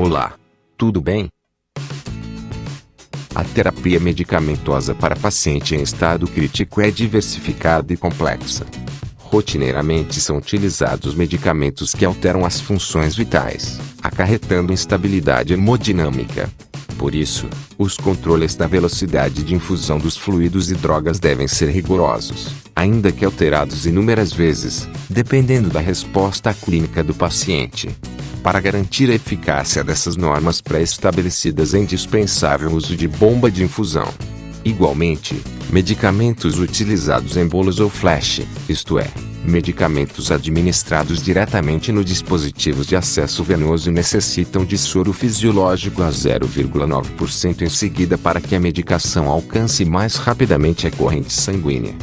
Olá. Tudo bem? A terapia medicamentosa para paciente em estado crítico é diversificada e complexa. Rotineiramente são utilizados medicamentos que alteram as funções vitais, acarretando instabilidade hemodinâmica. Por isso, os controles da velocidade de infusão dos fluidos e drogas devem ser rigorosos, ainda que alterados inúmeras vezes, dependendo da resposta clínica do paciente. Para garantir a eficácia dessas normas pré-estabelecidas é indispensável o uso de bomba de infusão. Igualmente, medicamentos utilizados em bolos ou flash, isto é, medicamentos administrados diretamente no dispositivo de acesso venoso necessitam de soro fisiológico a 0,9% em seguida para que a medicação alcance mais rapidamente a corrente sanguínea.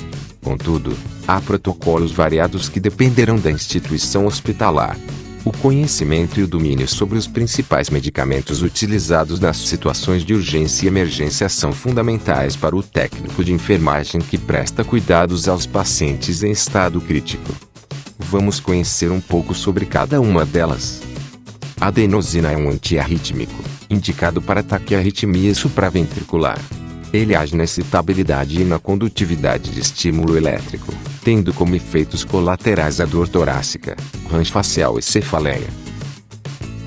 Contudo, há protocolos variados que dependerão da instituição hospitalar. O conhecimento e o domínio sobre os principais medicamentos utilizados nas situações de urgência e emergência são fundamentais para o técnico de enfermagem que presta cuidados aos pacientes em estado crítico. Vamos conhecer um pouco sobre cada uma delas. A adenosina é um antiarrítmico, indicado para taquiarritmia supraventricular. Ele age na excitabilidade e na condutividade de estímulo elétrico, tendo como efeitos colaterais a dor torácica, range facial e cefaleia.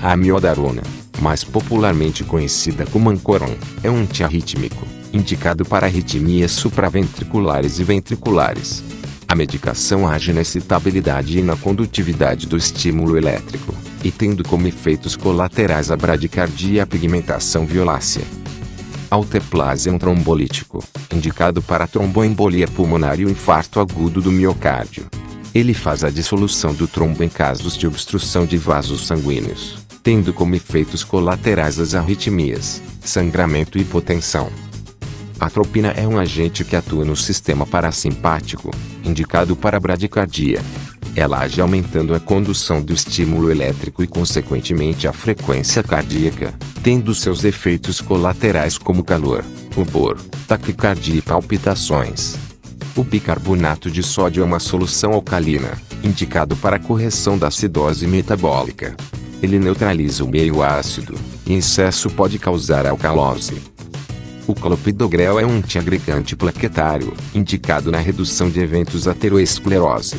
A amiodarona, mais popularmente conhecida como Ancoron, é um antiarrítmico, indicado para arritmias supraventriculares e ventriculares. A medicação age na excitabilidade e na condutividade do estímulo elétrico, e tendo como efeitos colaterais a bradicardia e a pigmentação violácea. Alteplase é um trombolítico, indicado para a tromboembolia pulmonar e o infarto agudo do miocárdio. Ele faz a dissolução do trombo em casos de obstrução de vasos sanguíneos, tendo como efeitos colaterais as arritmias, sangramento e hipotensão. A atropina é um agente que atua no sistema parasimpático, indicado para a bradicardia. Ela age aumentando a condução do estímulo elétrico e consequentemente a frequência cardíaca, tendo seus efeitos colaterais como calor, rubor, taquicardia e palpitações. O bicarbonato de sódio é uma solução alcalina, indicado para a correção da acidose metabólica. Ele neutraliza o meio ácido, e em excesso pode causar alcalose. O clopidogrel é um antiagregante plaquetário, indicado na redução de eventos ateroesclerose.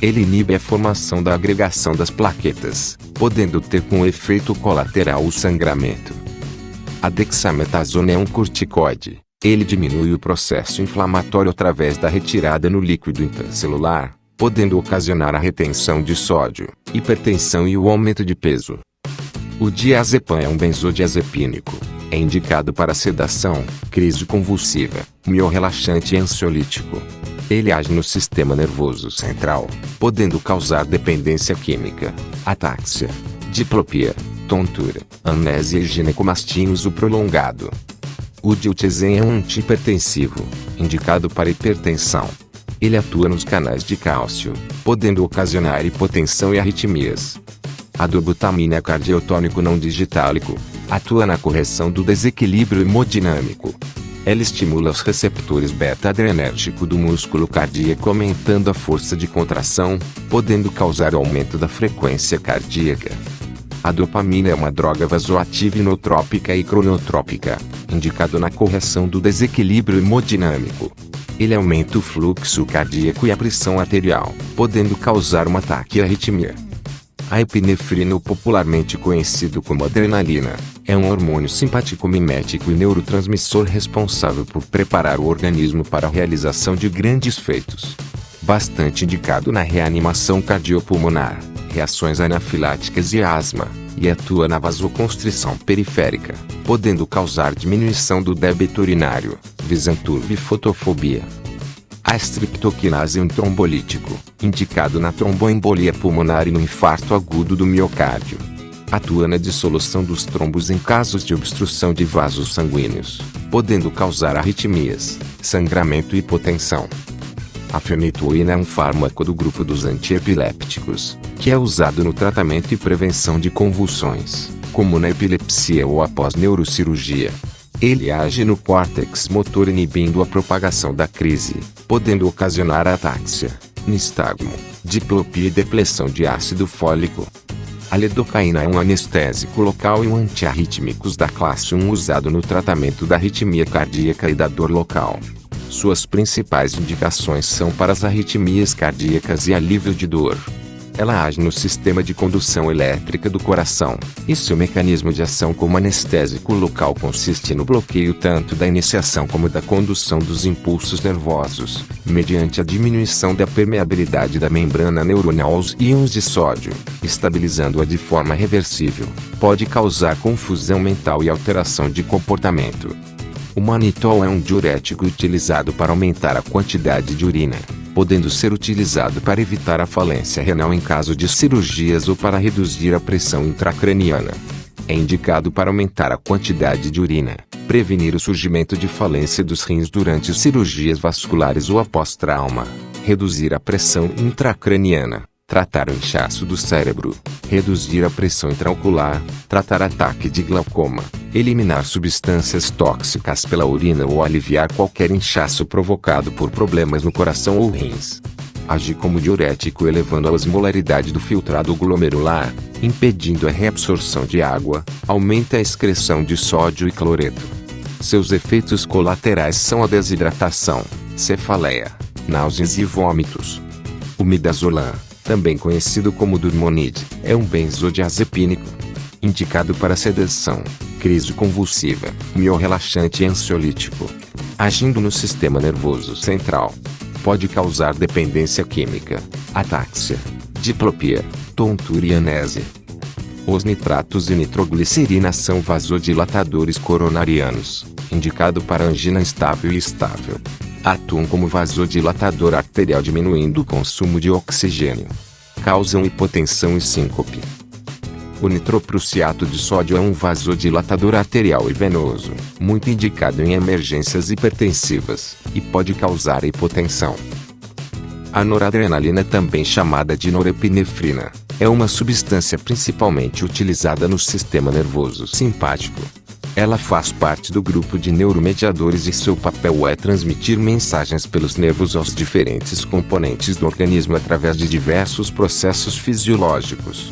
Ele inibe a formação da agregação das plaquetas, podendo ter como efeito colateral o sangramento. A dexametasona é um corticoide. Ele diminui o processo inflamatório através da retirada no líquido intracelular, podendo ocasionar a retenção de sódio, hipertensão e o aumento de peso. O diazepam é um benzodiazepínico. É indicado para sedação, crise convulsiva, miorrelaxante e ansiolítico. Ele age no sistema nervoso central, podendo causar dependência química, atáxia, diplopia, tontura, amnésia e ginecomastia em uso prolongado. O diltiazem é um antihipertensivo, indicado para hipertensão. Ele atua nos canais de cálcio, podendo ocasionar hipotensão e arritmias. A dobutamina é cardiotônico não digitálico, atua na correção do desequilíbrio hemodinâmico. Ela estimula os receptores beta-adrenérgico do músculo cardíaco aumentando a força de contração, podendo causar aumento da frequência cardíaca. A dopamina é uma droga vasoativa inotrópica e cronotrópica, indicado na correção do desequilíbrio hemodinâmico. Ele aumenta o fluxo cardíaco e a pressão arterial, podendo causar uma taquiarritmia. A epinefrina, ou popularmente conhecido como adrenalina, é um hormônio simpático mimético e neurotransmissor responsável por preparar o organismo para a realização de grandes feitos. Bastante indicado na reanimação cardiopulmonar, reações anafiláticas e asma, e atua na vasoconstrição periférica, podendo causar diminuição do débito urinário, visanturve e fotofobia. A streptokinase é um trombolítico, indicado na tromboembolia pulmonar e no infarto agudo do miocárdio. Atua na dissolução dos trombos em casos de obstrução de vasos sanguíneos, podendo causar arritmias, sangramento e hipotensão. A fenitoína é um fármaco do grupo dos antiepilépticos, que é usado no tratamento e prevenção de convulsões, como na epilepsia ou após neurocirurgia. Ele age no córtex motor inibindo a propagação da crise, podendo ocasionar atáxia, nistagmo, diplopia e depressão de ácido fólico. A lidocaína é um anestésico local e um antiarrítmicos da classe 1 usado no tratamento da arritmia cardíaca e da dor local. Suas principais indicações são para as arritmias cardíacas e alívio de dor. Ela age no sistema de condução elétrica do coração, e seu mecanismo de ação como anestésico local consiste no bloqueio tanto da iniciação como da condução dos impulsos nervosos, mediante a diminuição da permeabilidade da membrana neuronal aos íons de sódio, estabilizando-a de forma reversível. Pode causar confusão mental e alteração de comportamento. O manitol é um diurético utilizado para aumentar a quantidade de urina, podendo ser utilizado para evitar a falência renal em caso de cirurgias ou para reduzir a pressão intracraniana. É indicado para aumentar a quantidade de urina, prevenir o surgimento de falência dos rins durante cirurgias vasculares ou após trauma, reduzir a pressão intracraniana, tratar o inchaço do cérebro, reduzir a pressão intraocular, tratar ataque de glaucoma, eliminar substâncias tóxicas pela urina ou aliviar qualquer inchaço provocado por problemas no coração ou rins. Age como diurético elevando a osmolaridade do filtrado glomerular, impedindo a reabsorção de água, aumenta a excreção de sódio e cloreto. Seus efeitos colaterais são a desidratação, cefaleia, náuseas e vômitos. O midazolam, também conhecido como Durmonide, é um benzodiazepínico, indicado para sedação, crise convulsiva, miorrelaxante e ansiolítico. Agindo no sistema nervoso central, pode causar dependência química, atáxia, diplopia, tontura e anésia. Os nitratos e nitroglicerina são vasodilatadores coronarianos, indicado para angina instável e estável. Atuam como vasodilatador arterial diminuindo o consumo de oxigênio. Causam hipotensão e síncope. O nitroprussiato de sódio é um vasodilatador arterial e venoso, muito indicado em emergências hipertensivas, e pode causar hipotensão. A noradrenalina, também chamada de norepinefrina, é uma substância principalmente utilizada no sistema nervoso simpático. Ela faz parte do grupo de neuromediadores e seu papel é transmitir mensagens pelos nervos aos diferentes componentes do organismo através de diversos processos fisiológicos.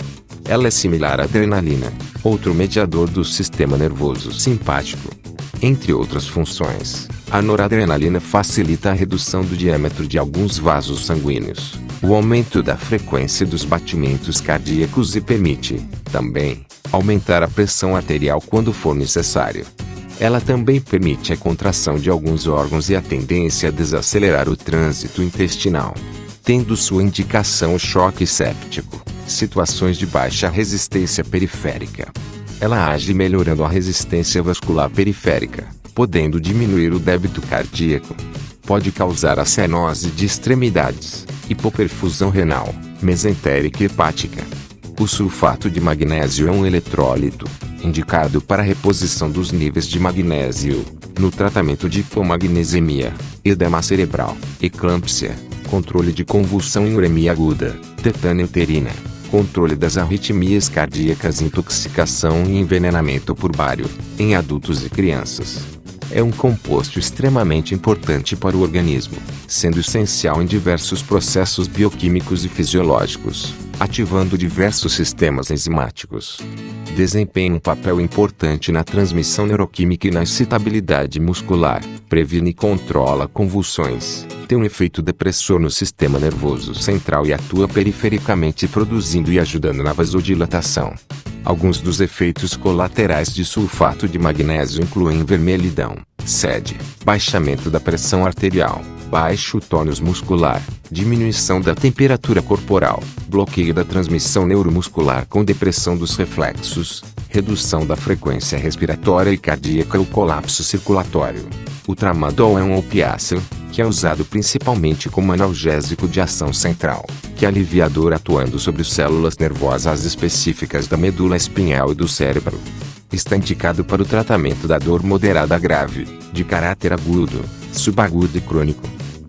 Ela é similar à adrenalina, outro mediador do sistema nervoso simpático. Entre outras funções, a noradrenalina facilita a redução do diâmetro de alguns vasos sanguíneos, o aumento da frequência dos batimentos cardíacos e permite, também, aumentar a pressão arterial quando for necessário. Ela também permite a contração de alguns órgãos e a tendência a desacelerar o trânsito intestinal. Tendo sua indicação o choque séptico, situações de baixa resistência periférica. Ela age melhorando a resistência vascular periférica, podendo diminuir o débito cardíaco. Pode causar acenose de extremidades, hipoperfusão renal, mesentérica e hepática. O sulfato de magnésio é um eletrólito, indicado para a reposição dos níveis de magnésio, no tratamento de hipomagnesemia, edema cerebral, eclâmpsia, controle de convulsão em uremia aguda, tetânia uterina, controle das arritmias cardíacas, intoxicação e envenenamento por bário, em adultos e crianças. É um composto extremamente importante para o organismo, sendo essencial em diversos processos bioquímicos e fisiológicos, ativando diversos sistemas enzimáticos. Desempenha um papel importante na transmissão neuroquímica e na excitabilidade muscular, previne e controla convulsões, tem um efeito depressor no sistema nervoso central e atua perifericamente produzindo e ajudando na vasodilatação. Alguns dos efeitos colaterais de sulfato de magnésio incluem vermelhidão, sede, baixamento da pressão arterial, baixo tônus muscular, diminuição da temperatura corporal, bloqueio da transmissão neuromuscular com depressão dos reflexos, redução da frequência respiratória e cardíaca ou colapso circulatório. O tramadol é um opiáceo, que é usado principalmente como analgésico de ação central, que é aliviador atuando sobre células nervosas específicas da medula espinhal e do cérebro. Está indicado para o tratamento da dor moderada a grave, de caráter agudo, subagudo e crônico.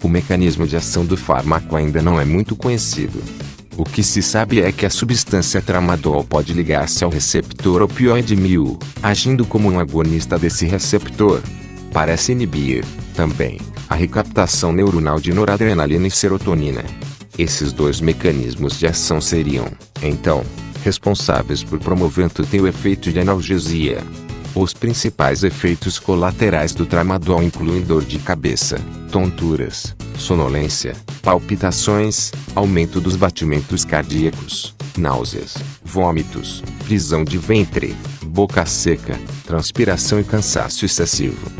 O mecanismo de ação do fármaco ainda não é muito conhecido. O que se sabe é que a substância tramadol pode ligar-se ao receptor opioide mu, agindo como um agonista desse receptor. Parece inibir, também, a recaptação neuronal de noradrenalina e serotonina. Esses dois mecanismos de ação seriam, então, responsáveis por promover o efeito de analgesia. Os principais efeitos colaterais do tramadol incluem dor de cabeça, tonturas, sonolência, palpitações, aumento dos batimentos cardíacos, náuseas, vômitos, prisão de ventre, boca seca, transpiração e cansaço excessivo.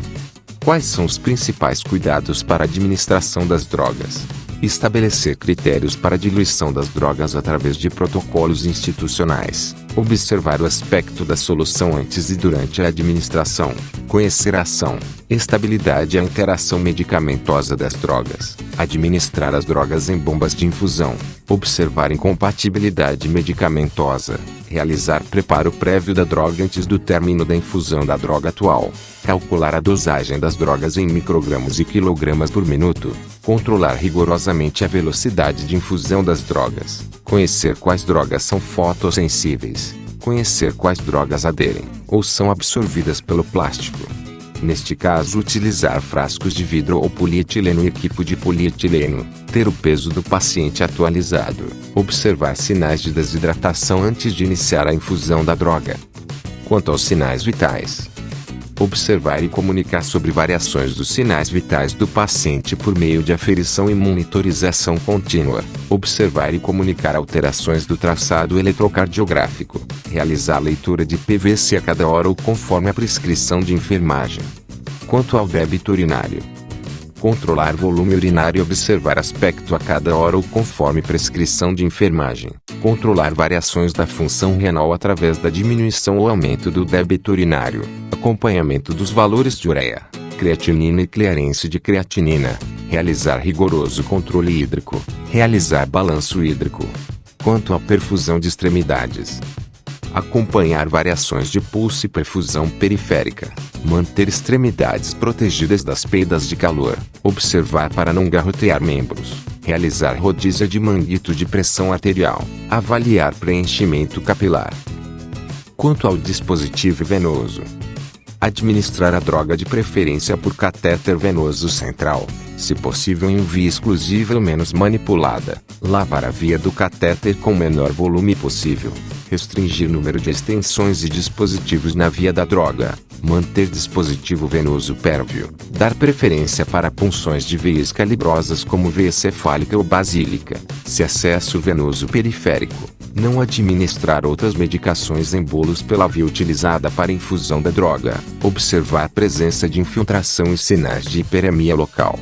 Quais são os principais cuidados para a administração das drogas? Estabelecer critérios para a diluição das drogas através de protocolos institucionais. Observar o aspecto da solução antes e durante a administração. Conhecer a ação, estabilidade e a interação medicamentosa das drogas. Administrar as drogas em bombas de infusão. Observar incompatibilidade medicamentosa. Realizar preparo prévio da droga antes do término da infusão da droga atual. Calcular a dosagem das drogas em microgramas e quilogramas por minuto. Controlar rigorosamente a velocidade de infusão das drogas. Conhecer quais drogas são fotossensíveis. Conhecer quais drogas aderem ou são absorvidas pelo plástico. Neste caso, utilizar frascos de vidro ou polietileno e equipo de polietileno. Ter o peso do paciente atualizado. Observar sinais de desidratação antes de iniciar a infusão da droga. Quanto aos sinais vitais, observar e comunicar sobre variações dos sinais vitais do paciente por meio de aferição e monitorização contínua. Observar e comunicar alterações do traçado eletrocardiográfico. Realizar leitura de PVC a cada hora ou conforme a prescrição de enfermagem. Quanto ao débito urinário, controlar volume urinário e observar aspecto a cada hora ou conforme prescrição de enfermagem. Controlar variações da função renal através da diminuição ou aumento do débito urinário. Acompanhamento dos valores de ureia, creatinina e clearance de creatinina. Realizar rigoroso controle hídrico. Realizar balanço hídrico. Quanto à perfusão de extremidades, acompanhar variações de pulso e perfusão periférica. Manter extremidades protegidas das perdas de calor. Observar para não garrotear membros. Realizar rodízio de manguito de pressão arterial. Avaliar preenchimento capilar. Quanto ao dispositivo venoso, administrar a droga de preferência por catéter venoso central, se possível em via exclusiva ou menos manipulada. Lavar a via do catéter com o menor volume possível. Restringir o número de extensões e dispositivos na via da droga. Manter dispositivo venoso pérvio. Dar preferência para punções de veias calibrosas como veia cefálica ou basílica. Se acesso venoso periférico. Não administrar outras medicações em bolos pela via utilizada para infusão da droga. Observar presença de infiltração e sinais de hiperemia local.